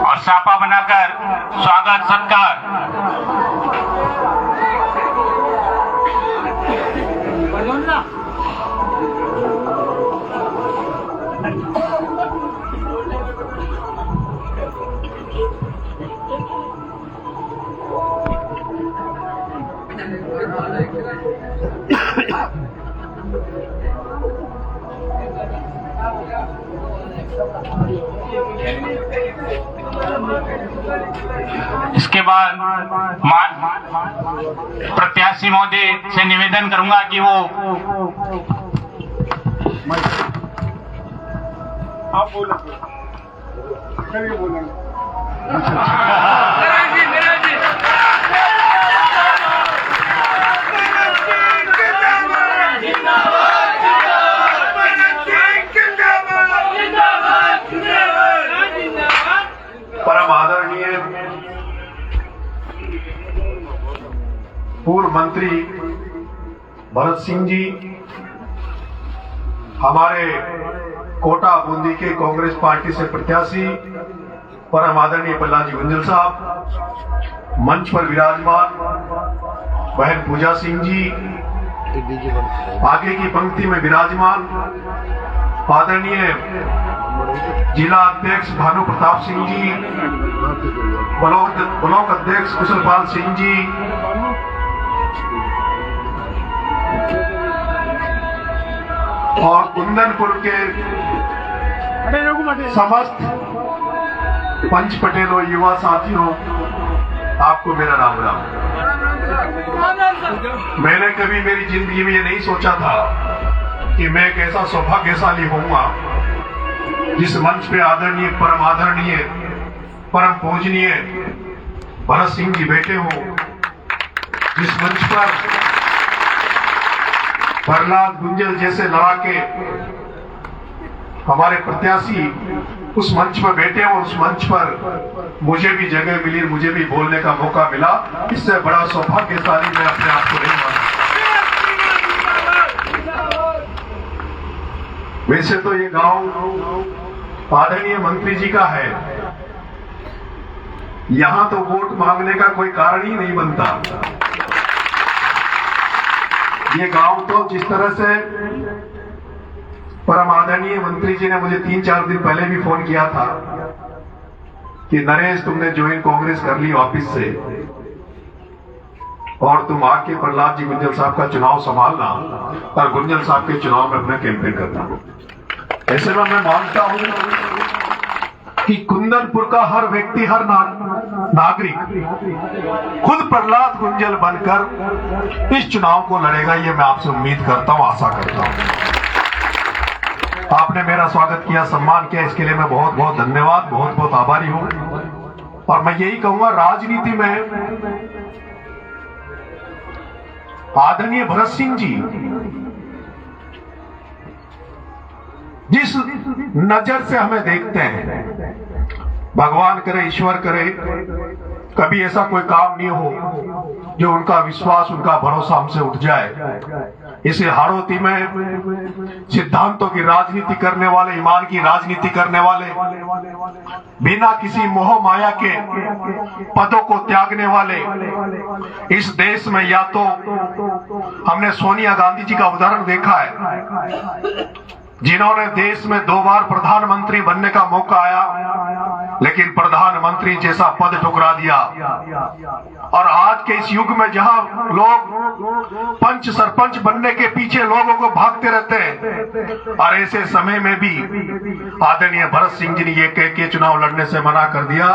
और सापा बनाकर स्वागत सत्कार। इसके बाद प्रत्याशी महोदय से निवेदन करूंगा कि वो आप बोलो, चलिए बोलेंगे। परम आदरणीय पूर्व मंत्री भरत सिंह जी, हमारे कोटा बूंदी के कांग्रेस पार्टी से प्रत्याशी परम आदरणीय प्रहलाद जी गुंजल साहब, मंच पर विराजमान बहन पूजा सिंह जी, आगे की पंक्ति में विराजमान आदरणीय जिला अध्यक्ष भानु प्रताप सिंह जी, ब्लॉक अध्यक्ष कुशलपाल सिंह जी, और कुंदनपुर के समस्त पंच पटेलों, युवा साथियों, आपको मेरा राम राम। मैंने कभी मेरी जिंदगी में ये नहीं सोचा था कि मैं एक ऐसा सौभाग्यशाली होऊंगा जिस मंच पे आदरणीय परम पूजनीय भरत सिंह जी बैठे हो, जिस मंच पर प्रहलाद गुंजल जैसे लड़ाके हमारे प्रत्याशी उस मंच पर बैठे हो, उस मंच पर मुझे भी जगह मिली, मुझे भी बोलने का मौका मिला। इससे बड़ा सौभाग्यशाली मैं अपने आप को नहीं मानता। वैसे तो ये गांव आदरणीय मंत्री जी का है, यहां तो वोट मांगने का कोई कारण ही नहीं बनता। ये गांव तो जिस तरह से परम आदरणीय मंत्री जी ने मुझे 3-4 दिन पहले भी फोन किया था कि नरेश तुमने ज्वाइन कांग्रेस कर ली वापिस से और तुम आके प्रहलाद जी गुंजल साहब का चुनाव संभालना और गुंजल साहब के चुनाव में अपना कैंपेन करना। ऐसे में मैं मानता हूं कि कुंदनपुर का हर व्यक्ति, हर नागरिक खुद प्रहलाद गुंजल बनकर इस चुनाव को लड़ेगा। ये मैं आपसे उम्मीद करता हूं, आशा करता हूं। आपने मेरा स्वागत किया, सम्मान किया, इसके लिए मैं बहुत बहुत धन्यवाद, बहुत बहुत आभारी हूं। और मैं यही कहूंगा, राजनीति में आदरणीय भरत सिंह जी जिस नजर से हमें देखते हैं, भगवान करे, ईश्वर करे, कभी ऐसा कोई काम नहीं हो जो उनका विश्वास, उनका भरोसा हमसे उठ जाए। इसे हाड़ौती में सिद्धांतों की राजनीति करने वाले, ईमान की राजनीति करने वाले, बिना किसी मोह माया के पदों को त्यागने वाले इस देश में, या तो हमने सोनिया गांधी जी का उदाहरण देखा है जिन्होंने देश में 2 बार प्रधानमंत्री बनने का मौका आया लेकिन प्रधानमंत्री जैसा पद ठुकरा दिया। और आज के इस युग में जहां लोग पंच सरपंच बनने के पीछे लोगों को भागते रहते हैं, और ऐसे समय में भी आदरणीय भरत सिंह जी ने ये कह के चुनाव लड़ने से मना कर दिया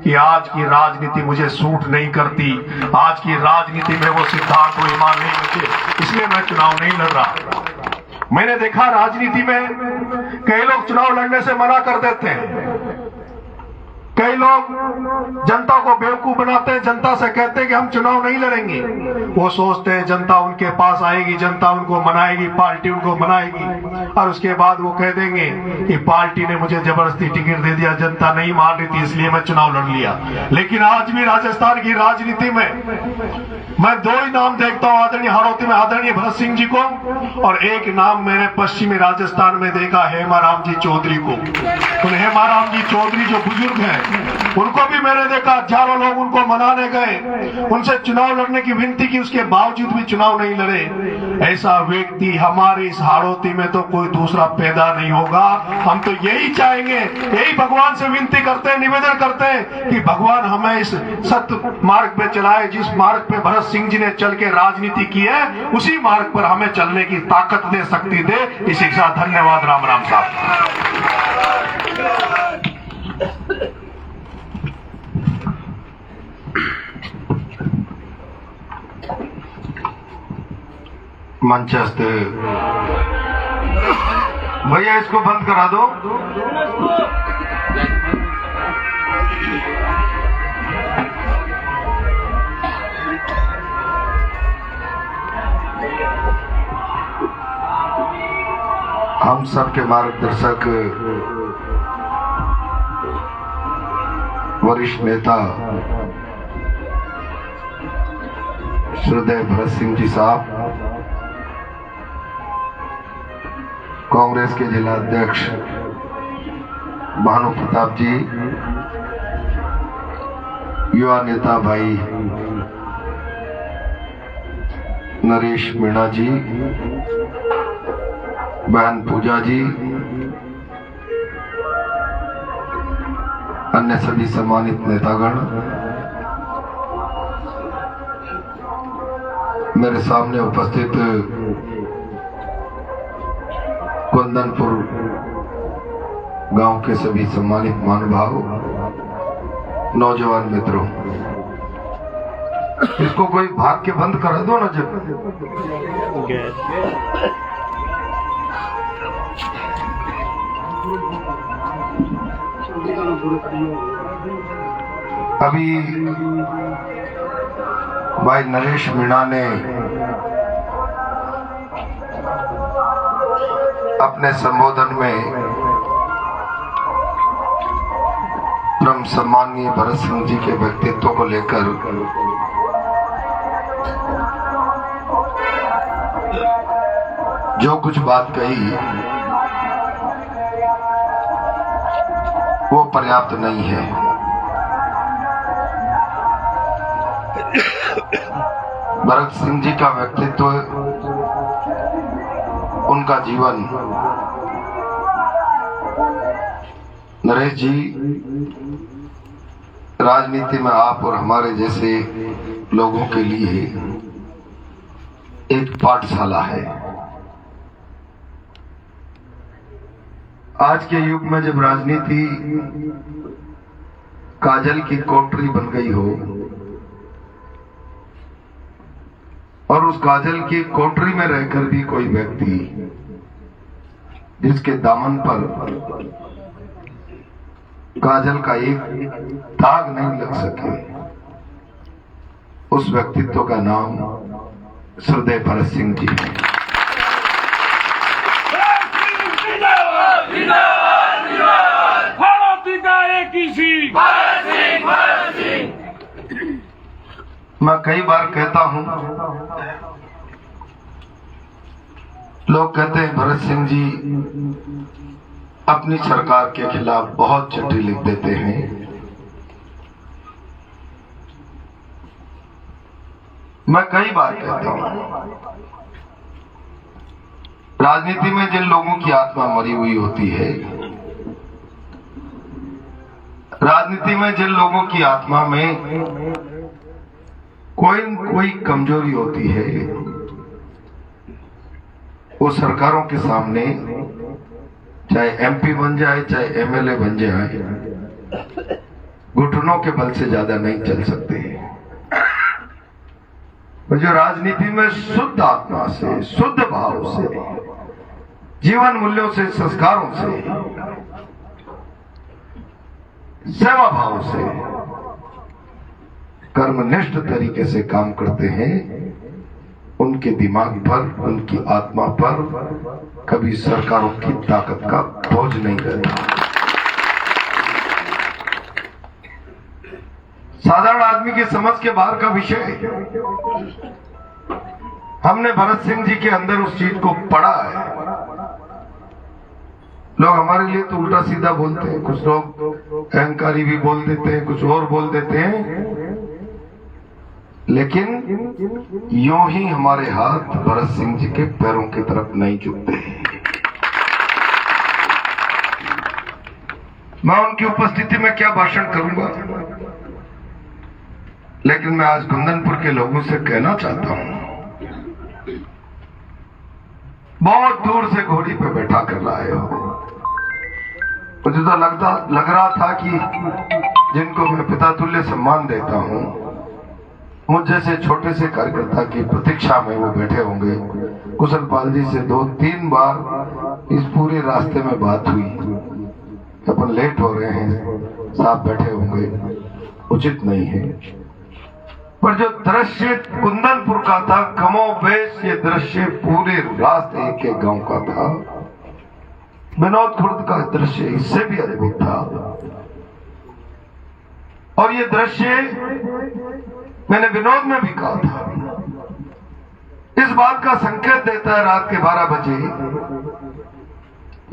कि आज की राजनीति मुझे सूट नहीं करती, आज की राजनीति में वो सिद्धांत, वो ईमान नहीं मुझे, इसलिए मैं चुनाव नहीं लड़ रहा। मैंने देखा राजनीति में कई लोग चुनाव लड़ने से मना कर देते हैं, कई लोग जनता को बेवकूफ बनाते हैं, जनता से कहते हैं कि हम चुनाव नहीं लड़ेंगे। वो सोचते हैं जनता उनके पास आएगी, जनता उनको मनाएगी, पार्टी उनको मनाएगी, और उसके बाद वो कह देंगे कि पार्टी ने मुझे जबरदस्ती टिकट दे दिया, जनता नहीं मान रही थी इसलिए मैं चुनाव लड़ लिया। लेकिन आज भी राजस्थान की राजनीति में मैं 2 ही नाम देखता हूं, आदरणीय हाड़ौती में आदरणीय भरत सिंह जी को, और एक नाम मैंने पश्चिमी राजस्थान में देखा, हेमाराम जी चौधरी को। उन हेमाराम जी चौधरी जो बुजुर्ग हैं, उनको भी मैंने देखा, हजारों लोग उनको मनाने गए, उनसे चुनाव लड़ने की विनती की, उसके बावजूद भी चुनाव नहीं लड़े। ऐसा व्यक्ति हमारी इस हाड़ौती में तो कोई दूसरा पैदा नहीं होगा। हम तो यही चाहेंगे, यही भगवान से विनती करते हैं, निवेदन करते हैं कि भगवान हमें इस सत्य मार्ग पे चलाए, जिस मार्ग पे भरत सिंह जी ने चल के राजनीति की है, उसी मार्ग पर हमें चलने की ताकत दे, शक्ति दे। इसी के साथ धन्यवाद। राम राम साहब। मंचस्थ भैया इसको बंद करा दो। हम सबके मार्गदर्शक वरिष्ठ नेता श्रद्धेय भरत सिंह जी साहब, कांग्रेस के जिला अध्यक्ष भानु प्रताप जी, युवा नेता भाई नरेश मीणा जी, बहन पूजा जी, अन्य सभी सम्मानित नेतागण, मेरे सामने उपस्थित कुंदनपुर गांव के सभी सम्मानित महानुभाव, नौजवान मित्रों, इसको कोई भाग के बंद करा दो ना। जब अभी भाई नरेश मीणा ने अपने संबोधन में परम सम्मानीय भरत सिंह जी के व्यक्तित्व को लेकर जो कुछ बात कही वो पर्याप्त नहीं है। भरत सिंह जी का व्यक्तित्व, उनका जीवन, नरेश जी, राजनीति में आप और हमारे जैसे लोगों के लिए एक पाठशाला है। आज के युग में जब राजनीति काजल की कोठरी बन गई हो और उस काजल की कोठरी में रहकर भी कोई व्यक्ति जिसके दामन पर काजल का एक दाग नहीं लग सके, उस व्यक्तित्व का नाम श्रद्धेय भरत सिंह जी है। मैं कई बार कहता हूं, लोग कहते हैं भरत सिंह जी अपनी सरकार के खिलाफ बहुत चिट्ठी लिख देते हैं। मैं कई बार कहता हूं, राजनीति में जिन लोगों की आत्मा मरी हुई होती है, राजनीति में जिन लोगों की आत्मा में कोई कमजोरी होती है, वो सरकारों के सामने चाहे एमपी बन जाए, चाहे एमएलए बन जाए, घुटनों के बल से ज्यादा नहीं चल सकते हैं। और जो राजनीति में शुद्ध आत्मा से, शुद्ध भाव से, जीवन मूल्यों से, संस्कारों से, सेवा भाव से, कर्मनिष्ठ तरीके से काम करते हैं, उनके दिमाग पर, उनकी आत्मा पर कभी सरकारों की ताकत का बोझ नहीं रहता। साधारण आदमी की समझ के बाहर का विषय है। हमने भरत सिंह जी के अंदर उस चीज को पढ़ा है। लोग हमारे लिए तो उल्टा सीधा बोलते हैं, कुछ लोग अहंकारी भी बोल देते हैं, कुछ और बोल देते हैं, लेकिन यूं ही हमारे हाथ भरत सिंह जी के पैरों की तरफ नहीं झुकते हैं। मैं उनकी उपस्थिति में क्या भाषण करूंगा, लेकिन मैं आज कुंदनपुर के लोगों से कहना चाहता हूं, बहुत दूर से घोड़ी पे बैठा कर लाए हो। मुझे तो लग रहा था कि जिनको मैं पिता तुल्य सम्मान देता हूं, मुझ जैसे छोटे से कार्यकर्ता की प्रतीक्षा में वो बैठे होंगे। कुशल पाल जी से 2-3 बार इस पूरे रास्ते में बात हुई, अपन लेट हो रहे हैं, साहब बैठे होंगे, उचित नहीं है। पर जो दृश्य कुंदनपुर का था, कमोबेश ये दृश्य पूरे रास्ते के गांव का था। विनोद खुर्द का दृश्य इससे भी अद्भुत था। और ये दृश्य मैंने विनोद में भी कहा था, इस बात का संकेत देता है रात के 12 बजे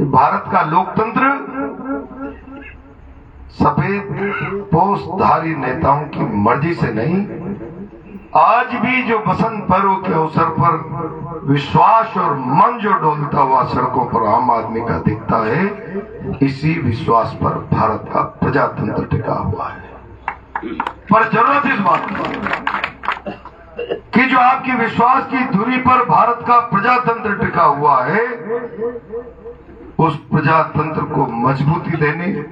भारत का लोकतंत्र सफेद पोषधारी नेताओं की मर्जी से नहीं, आज भी जो बसंत पर्व के अवसर पर विश्वास और मन जो डोलता हुआ सड़कों पर आम आदमी का दिखता है, इसी विश्वास पर भारत का प्रजातंत्र टिका हुआ है। पर जरूरत इस बात की कि जो आपकी विश्वास की धुरी पर भारत का प्रजातंत्र टिका हुआ है, उस प्रजातंत्र को मजबूती देने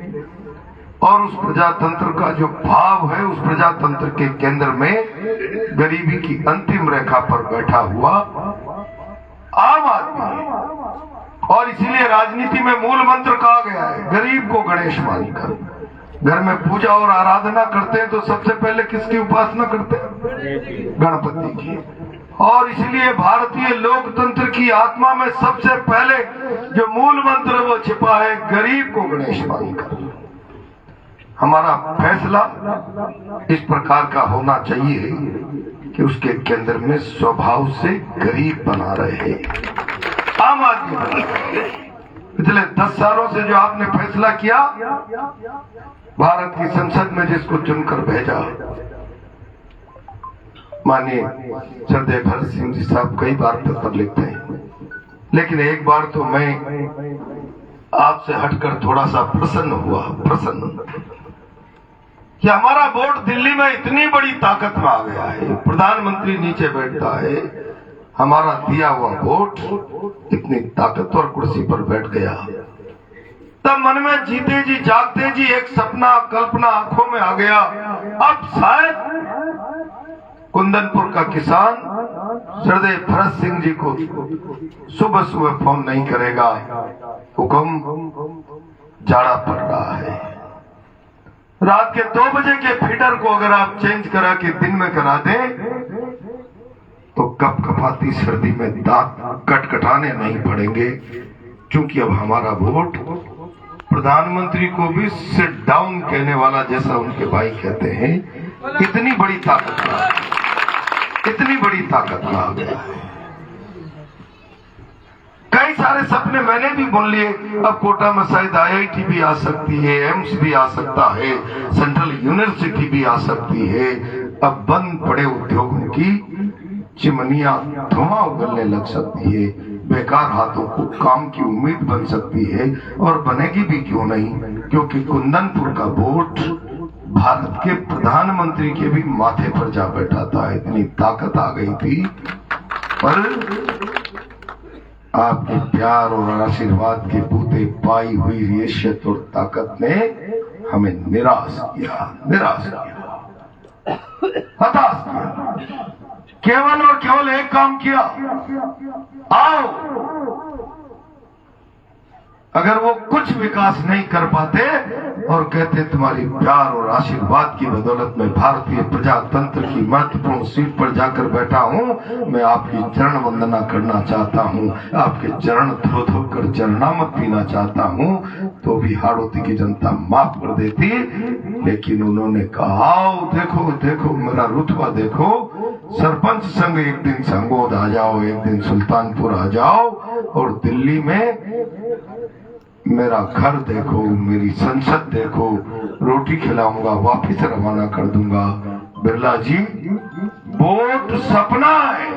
और उस प्रजातंत्र का जो भाव है, उस प्रजातंत्र के केंद्र में गरीबी की अंतिम रेखा पर बैठा हुआ आम आदमी है। और इसीलिए राजनीति में मूल मंत्र कहा गया है, गरीब को गणेश मानकर। घर में पूजा और आराधना करते हैं तो सबसे पहले किसकी उपासना करते हैं? गणपति की। और इसलिए भारतीय लोकतंत्र की आत्मा में सबसे पहले जो मूल मंत्र वो छिपा है, गरीब को गणेश मानकर। हमारा फैसला इस प्रकार का होना चाहिए कि उसके केंद्र में स्वभाव से गरीब बना रहे, आम आदमी बना रहे। पिछले 10 सालों से जो आपने फैसला किया, भारत की संसद में जिसको चुनकर भेजा, माननीय श्रद्धेय भरत सिंह जी साहब कई बार पत्र लिखते हैं, लेकिन एक बार तो मैं आपसे हटकर थोड़ा सा प्रसन्न कि हमारा वोट दिल्ली में इतनी बड़ी ताकत में आ गया है। प्रधानमंत्री नीचे बैठता है, हमारा दिया हुआ वोट इतनी ताकतवर कुर्सी पर बैठ गया। तब मन में जीते जी जागते जी एक सपना कल्पना आंखों में आ गया, अब शायद कुंदनपुर का किसान श्रद्धेय भरत सिंह जी को सुबह सुबह फोन नहीं करेगा, हुक्म जाड़ा पड़ रहा है। रात के 2 बजे के फीडर को अगर आप चेंज करा के दिन में करा दें तो कपकपाती सर्दी में दांत कटकटाने नहीं पड़ेंगे, क्योंकि अब हमारा वोट प्रधानमंत्री को भी सिट डाउन कहने वाला, जैसा उनके भाई कहते हैं, इतनी बड़ी ताकत में आ गया है। कई सारे सपने मैंने भी बुन लिए। अब कोटा में शायद IIT भी आ सकती है, एम्स भी आ सकता है, सेंट्रल यूनिवर्सिटी भी आ सकती है। अब बंद पड़े उद्योगों की चिमनियां धुआं उगलने लग सकती है, बेकार हाथों को काम की उम्मीद बन सकती है, और बनेगी भी क्यों नहीं, क्योंकि कुंदनपुर का वोट भारत के प्रधानमंत्री के भी माथे पर जा बैठा था। इतनी ताकत आ गई थी, पर आपके प्यार और आशीर्वाद के बूते पाई हुई रियशत और ताकत ने हमें निराश किया, हताश किया। केवल और केवल एक काम किया, आओ। अगर वो कुछ विकास नहीं कर पाते और कहते तुम्हारी प्यार और आशीर्वाद की बदौलत में भारतीय प्रजातंत्र की महत्वपूर्ण सीट पर जाकर बैठा हूं, मैं आपकी चरण वंदना करना चाहता हूं, आपके चरण धो धोकर चरणामृत पीना चाहता हूं, तो भी हाड़ौती की जनता माफ कर देती। लेकिन उन्होंने कहा, आओ देखो देखो मेरा रुतबा देखो, सरपंच संग एक दिन संगोद आ जाओ, एक दिन सुल्तानपुर आ जाओ, और दिल्ली में मेरा घर देखो, मेरी संसद देखो, रोटी खिलाऊंगा, वापिस रवाना कर दूंगा। बिरला जी, वोट सपना है।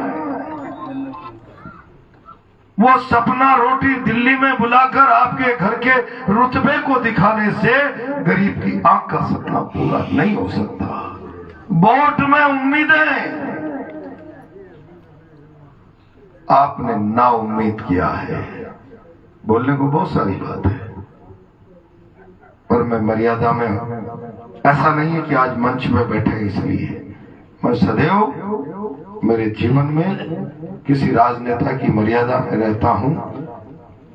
वो सपना रोटी दिल्ली में बुलाकर आपके घर के रुतबे को दिखाने से गरीब की आंख का सपना पूरा नहीं हो सकता। वोट में उम्मीदें आपने ना उम्मीद किया है। बोलने को बहुत सारी बात है, पर मैं मर्यादा में, ऐसा नहीं है कि आज मंच में बैठे इसलिए। मैं सदैव मेरे जीवन में किसी राजनेता की मर्यादा में रहता हूं,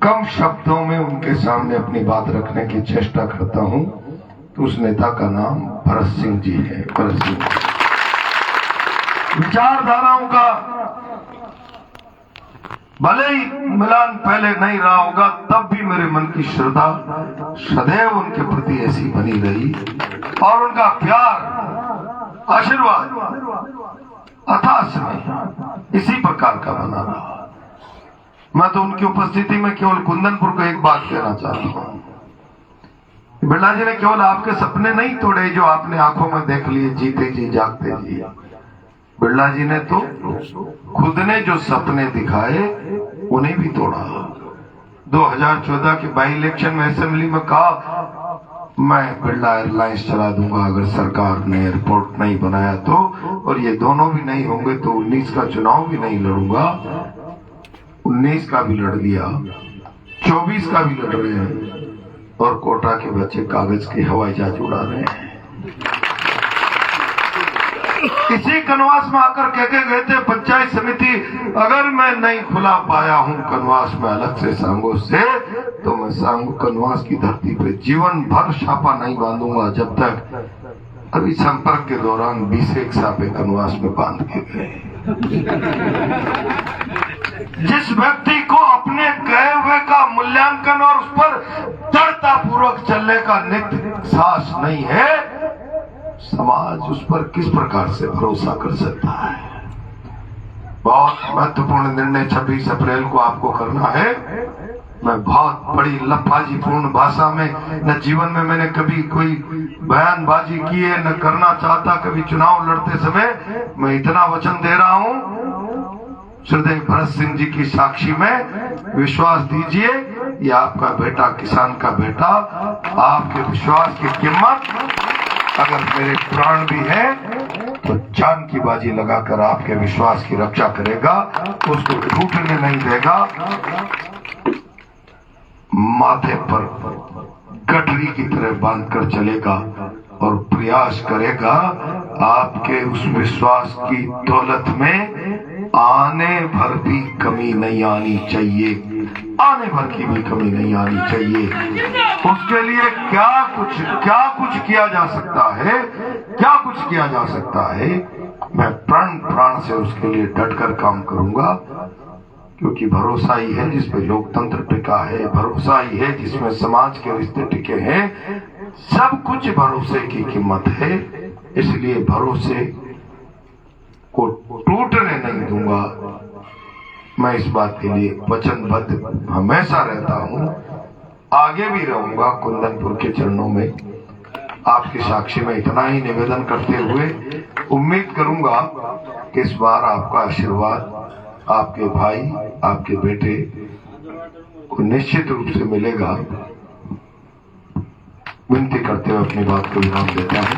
कम शब्दों में उनके सामने अपनी बात रखने की चेष्टा करता हूं। तो उस नेता का नाम भरत सिंह जी है। भरत सिंह विचारधाराओं का भले ही मिलान पहले नहीं रहा होगा, तब भी मेरे मन की श्रद्धा सदैव उनके प्रति ऐसी बनी रही, और उनका प्यार, आशीर्वाद अथाह स्नेह इसी प्रकार का बना रहा। मैं तो उनकी उपस्थिति में केवल कुंदनपुर को एक बात कहना चाहता हूं, बिरला जी ने केवल आपके सपने नहीं तोड़े जो आपने आंखों में देख लिए, जीते जी जागते जी। बिरला जी ने तो खुद ने जो सपने दिखाए उन्हें भी तोड़ा। 2014 के बाई इलेक्शन में असेंबली में कहा, मैं बिरला एयरलाइंस चला दूंगा अगर सरकार ने एयरपोर्ट नहीं बनाया तो, और ये दोनों भी नहीं होंगे तो 19 का चुनाव भी नहीं लड़ूंगा। 19 का भी लड़ लिया, 24 का भी लड़ रहे हैं, और कोटा के बच्चे कागज के हवाई जहाज उड़ा रहे हैं। इसी कनवास में आकर कह के गए थे, पंचायत समिति अगर मैं नहीं खुला पाया हूं कनवास में अलग से सांगो से, तो मैं सांगो कनवास की धरती पे जीवन भर छापा नहीं बांधूंगा जब तक। अभी संपर्क के दौरान 20 सापे कनवास में बांध के गए। जिस व्यक्ति को अपने कहे हुए का मूल्यांकन और उस पर दृढ़ता पूर्वक चलने का नित्य साहस नहीं है, समाज उस पर किस प्रकार से भरोसा कर सकता है। बहुत महत्वपूर्ण निर्णय 26 अप्रैल को आपको करना है। मैं बहुत बड़ी लफाजीपूर्ण भाषा में, न जीवन में मैंने कभी कोई बयानबाजी की है, न करना चाहता कभी चुनाव लड़ते समय। मैं इतना वचन दे रहा हूं, श्रद्धेय भरत सिंह जी की साक्षी में विश्वास दीजिए, ये आपका बेटा, किसान का बेटा, आपके विश्वास की कीमत अगर मेरे प्राण भी है तो जान की बाजी लगाकर आपके विश्वास की रक्षा करेगा, उसको टूटने नहीं देगा। माथे पर गठरी की तरह बांधकर चलेगा और प्रयास करेगा आपके उस विश्वास की दौलत में आने भर भी कमी नहीं आनी चाहिए, आने भर की भी कमी नहीं आनी चाहिए। उसके लिए क्या कुछ किया जा सकता है, क्या कुछ किया जा सकता है, मैं प्राण से उसके लिए डटकर काम करूंगा, क्योंकि भरोसा ही है जिसपे लोकतंत्र टिका है, भरोसा ही है जिसमें समाज के रिश्ते टिके हैं। सब कुछ भरोसे की कीमत है, इसलिए भरोसे को टूटने नहीं दूंगा। मैं इस बात के लिए वचनबद्ध हमेशा रहता हूं, आगे भी रहूंगा। कुंदनपुर के चरणों में आपकी साक्षी में इतना ही निवेदन करते हुए उम्मीद करूंगा कि इस बार आपका आशीर्वाद आपके भाई, आपके बेटे को निश्चित रूप से मिलेगा। विनती करते हुए अपनी बात को विराम देता हूं।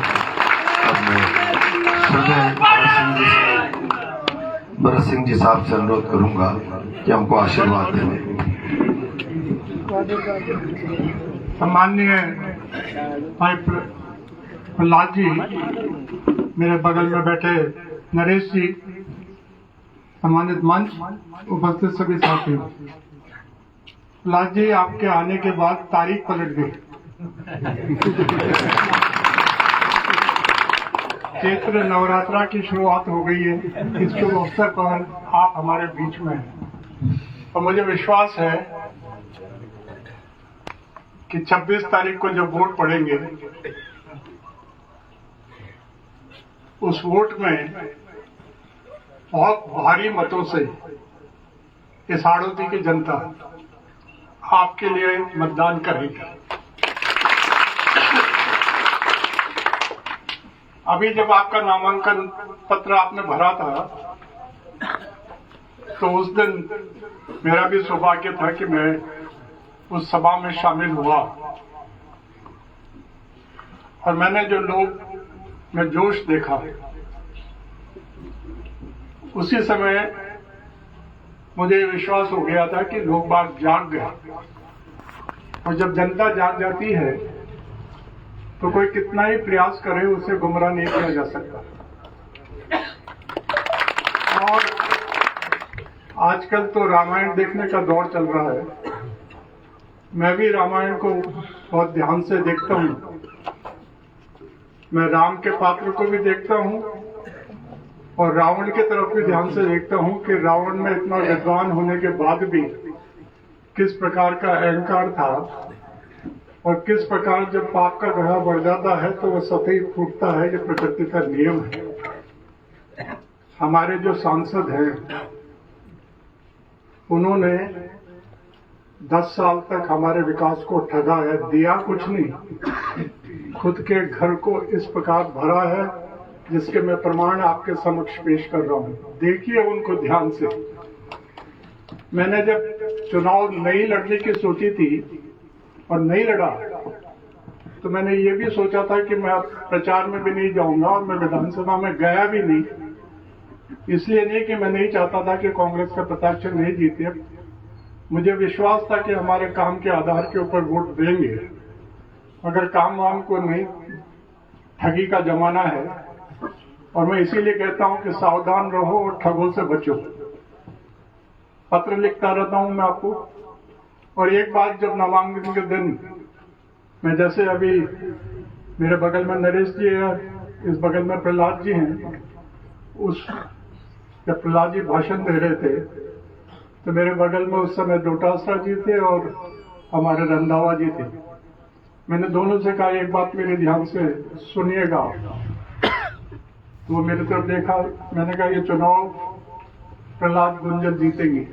अब मैं श्रद्धेय भरत सिंह जी साहब से अनुरोध करूंगा कि हमको आशीर्वाद दें। सम्माननीय भाई प्रहलाद जी, मेरे बगल में बैठे नरेश जी, सम्मानित मंच, उपस्थित सभी साथी। प्रहलाद जी, आपके आने के बाद तारीख पलट गई। चैत्र नवरात्रा की शुरुआत हो गई है। इस शुभ अवसर पर आप हमारे बीच में हैं और मुझे विश्वास है कि 26 तारीख को जब वोट पड़ेंगे, उस वोट में बहुत भारी मतों से इस हाड़ौती की जनता आपके लिए मतदान करेंगे। अभी जब आपका नामांकन पत्र आपने भरा था तो उस दिन मेरा भी सौभाग्य था कि मैं उस सभा में शामिल हुआ और मैंने जो लोग में जोश देखा, उसी समय मुझे विश्वास हो गया था कि लोग बाग जाग गए। और जब जनता जाग जाती है तो कोई कितना ही प्रयास करे उसे गुमराह नहीं किया जा सकता। और आजकल तो रामायण देखने का दौर चल रहा है। मैं भी रामायण को बहुत ध्यान से देखता हूँ। मैं राम के पात्र को भी देखता हूँ और रावण की तरफ भी ध्यान से देखता हूँ कि रावण में इतना विद्वान होने के बाद भी किस प्रकार का अहंकार था और किस प्रकार जब पाप का घड़ा बढ़ जाता है तो वह स्वतः ही फूटता है। ये प्रकृति का नियम है। हमारे जो सांसद हैं उन्होंने 10 साल तक हमारे विकास को ठगा है, दिया कुछ नहीं, खुद के घर को इस प्रकार भरा है जिसके मैं प्रमाण आपके समक्ष पेश कर रहा हूं। देखिए उनको ध्यान से। मैंने जब चुनाव नहीं लड़ने की सोची थी और नहीं लड़ा तो मैंने ये भी सोचा था कि मैं प्रचार में भी नहीं जाऊंगा और मैं विधानसभा में गया भी नहीं। इसलिए नहीं कि मैं नहीं चाहता था कि कांग्रेस का प्रत्याशी नहीं जीते, मुझे विश्वास था कि हमारे काम के आधार के ऊपर वोट देंगे। अगर काम वाम को नहीं, ठगी का जमाना है और मैं इसीलिए कहता हूं कि सावधान रहो और ठगों से बचो। पत्र लिखता रहता हूं मैं आपको। और एक बात, जब नामांकन के दिन मैं, जैसे अभी मेरे बगल में नरेश जी है, इस बगल में प्रहलाद जी हैं, जब प्रहलाद जी भाषण दे रहे थे तो मेरे बगल में उस समय डोटासरा जी थे और हमारे रंधावा जी थे। मैंने दोनों से कहा एक बात मेरे ध्यान से सुनिएगा। तो वो मेरी तरफ देखा, मैंने कहा ये चुनाव प्रहलाद गुंजन जीतेंगे।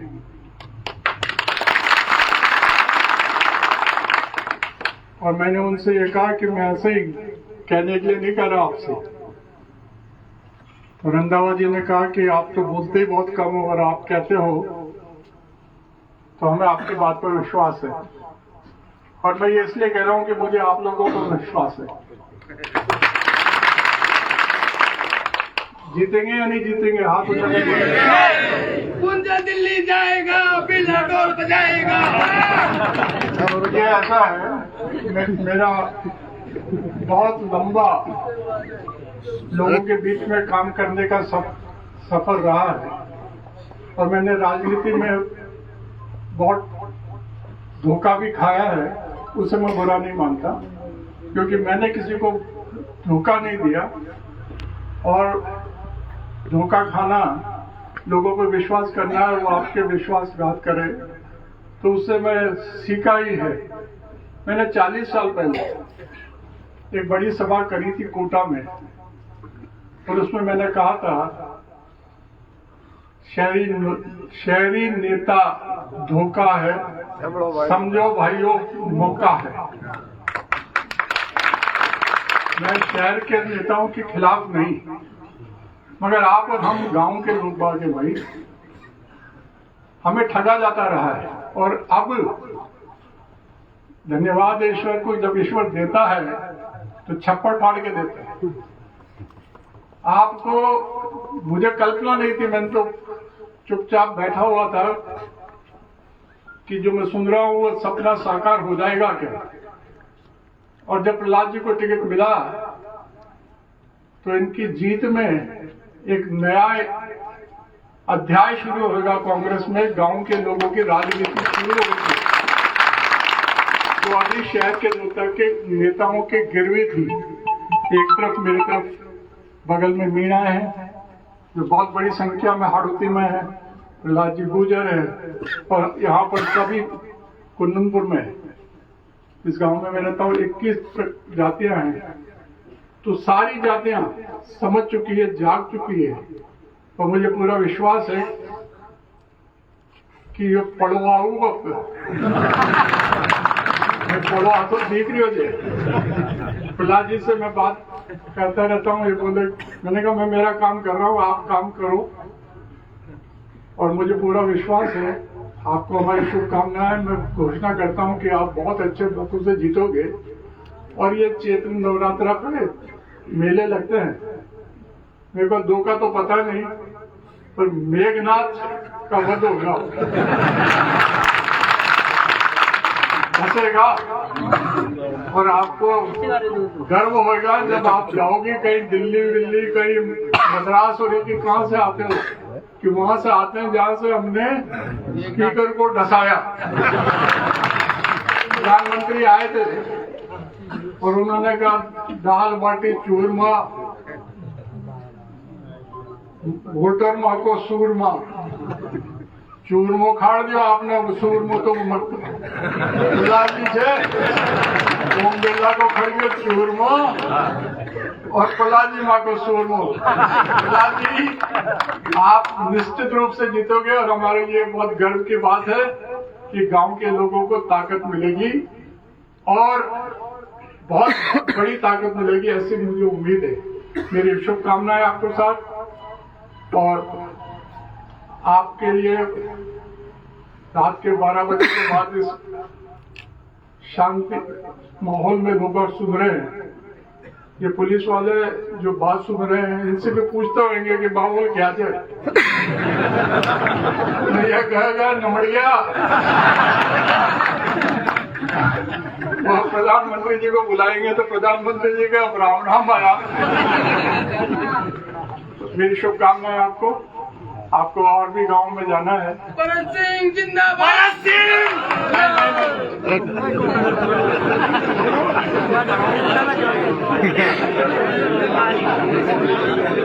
और मैंने उनसे ये कहा कि मैं ऐसे ही कहने के लिए नहीं कर रहा आपसे। तो रंधावा जी ने कहा कि आप तो बोलते ही बहुत कम हो और आप कहते हो तो हमें आपकी बात पर विश्वास है। और मैं ये इसलिए कह रहा हूं कि मुझे आप लोगों पर विश्वास है। जीतेंगे या नहीं जीतेंगे? हाथ उठाएंगे। गुंजन दिल्ली जाएगा, बिना ढोल बजाएगा। ये ऐसा है, मेरा बहुत लंबा लोगों के बीच में काम करने का सफर रहा है और मैंने राजनीति में बहुत धोखा भी खाया है। उसे मैं बुरा नहीं मानता क्योंकि मैंने किसी को धोखा नहीं दिया। और धोखा खाना, लोगों पर विश्वास करना है, वो आपके विश्वासघात करे तो उससे मैं सीखा ही है। मैंने 40 साल पहले एक बड़ी सभा करी थी कोटा में और उसमें मैंने कहा था शहरी नेता धोखा है, समझो भाइयों मौका है। मैं शहर के नेताओं के खिलाफ नहीं, मगर आप और हम गांव के लोग बागे भाई, हमें ठगा जाता रहा है। और अब धन्यवाद ईश्वर को, जब ईश्वर देता है तो छप्पड़ फाड़ के देता है। आपको, मुझे कल्पना नहीं थी, मैंने तो चुपचाप बैठा हुआ था कि जो मैं सुन रहा हूं वो सपना साकार हो जाएगा क्या। और जब प्रहलाद जी को टिकट मिला तो इनकी जीत में एक नया अध्याय शुरू होगा कांग्रेस में। गांव के लोगों की राजनीति शुरू होगी। तो अभी शहर के नेताओं के गिरवी थी। एक तरफ मेरी तरफ बगल में मीणा है जो बहुत बड़ी संख्या में हाड़ौती में है, प्रहलाद जी गुजर है, और यहाँ पर सभी कुंदनपुर में, इस गांव में मैं रहता हूँ, 21 जातियां हैं। तो सारी जातियां समझ चुकी है, जाग चुकी है और मुझे पूरा विश्वास है कि ये पढ़वाऊ वक्त मैं पढ़वा तो सीख रही हो जे प्रहलाद जी से मैं बात करता रहता हूँ। ये बोले, मैंने कहा मैं मेरा काम कर रहा हूँ, आप काम करो, और मुझे पूरा विश्वास है आपको हमारी शुभकामनाएं। मैं घोषणा करता हूँ कि आप बहुत अच्छे मतों से जीतोगे। और ये चैत्र नवरात्रा पे मेले लगते हैं, मेरे को दो का तो पता नहीं, पर मेघनाथ का वध होगा, हंसेगा, और आपको गर्व होगा जब आप जाओगे कहीं दिल्ली कहीं मद्रास, और एक कहां से आते हो कि वहां से आते हैं जहां से हमने स्पीकर को ढसाया। प्रधानमंत्री आए थे और उन्होंने कहा दाल बाटी चूरमा, वोटर माँ को सूरमा, चूरमो खाड़ दियो आपने, सूरमो तो मत गुलाबी छे, ओम बिरला को खड़ियो चूरमो और पलाजी माँ को सूरमो। पलाजी आप निश्चित रूप से जीतोगे, और हमारे लिए बहुत गर्व की बात है कि गांव के लोगों को ताकत मिलेगी और बहुत बड़ी ताकत मिलेगी, ऐसी मुझे उम्मीद है। मेरी शुभकामनाएं आपके साथ, और आपके लिए रात के 12 बजे के बाद इस शांति माहौल में लोग सुन रहे हैं, ये पुलिस वाले जो बात सुन रहे हैं इनसे भी पूछते होंगे कि बाबू क्या जाए, ये कहेगा नमड़िया, वो प्रधानमंत्री जी को बुलाएंगे तो प्रधानमंत्री जी का ब्राह्मण आया। मेरी शुभकामनाएं आपको और भी गांव में जाना है। भगत सिंह जिंदाबाद। भगत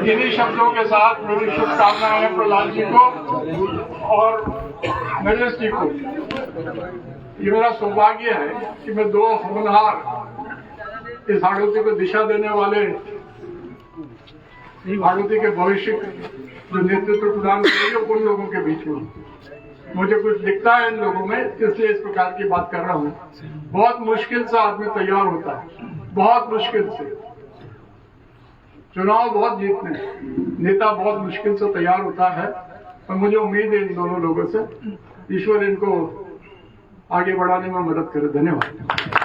इन्हीं शब्दों के साथ मेरी शुभकामनाएं हैं प्रहलाद जी को और नरेश जी को। ये मेरा सौभाग्य है कि मैं दो होनहार इस हाड़ौती को दिशा देने वाले, हाड़ौती के भविष्य जो नेतृत्व प्रदान करेंगे उन लोगों के बीच में मुझे कुछ दिखता है इन लोगों में, इसलिए इस प्रकार की बात कर रहा हूँ। बहुत मुश्किल से आदमी तैयार होता है, बहुत मुश्किल से। चुनाव बहुत जीतने, नेता बहुत मुश्किल से तैयार होता है, और मुझे उम्मीद है इन दोनों लोगों से ईश्वर इनको आगे बढ़ाने में मदद करे। धन्यवाद।